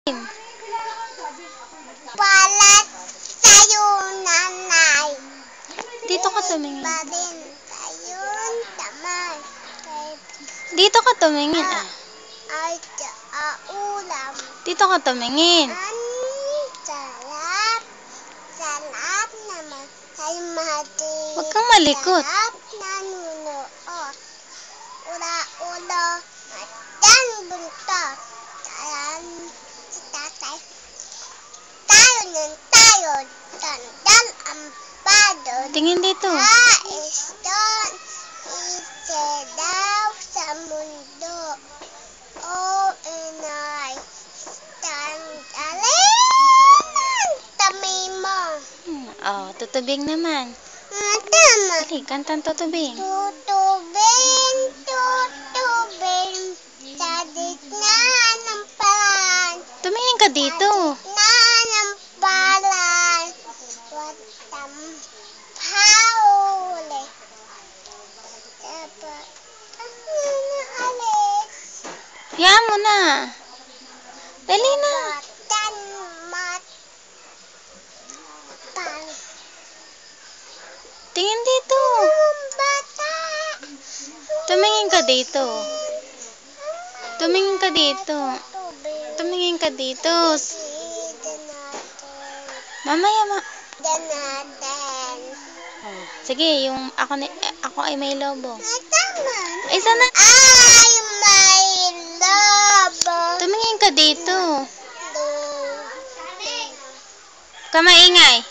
Para sa'yo, nanay. Dito ka tumingin. Pa rin sa'yo, tamay. Dito ka tumingin. Ay, ulam. Dito ka tumingin. Sarap. Sarap naman. Salmati. Huwag kang malikot. Sarap na nunood. Ula-ulo. Matan buntot. Tayan si tatay. Tayo ng tayo. Tandal ang padod. Tingin dito. Kaiston. Isa daw sa mundo. Oh, inay. Tandalin ang tami mo. Tutubing naman. Tama. Dali, kantang tutubing. Tutubing, tutubing. Sa gitna ng palan. Tumingin ka dito. Na ng palan. Watang pauli. Dapat ang naalis. Hayaan mo na. Dali na. Batan mat. Pan. Tingin dito. Bata. Tumingin ka dito. Tumingin ka dito. Tubig. Tumingin ka dito. Natin. Mamaya Natin. Sige, yung ako ay may lobo. Tama. Ay, sana. Ay, may lobo. Tumingin ka dito. Ka maingay.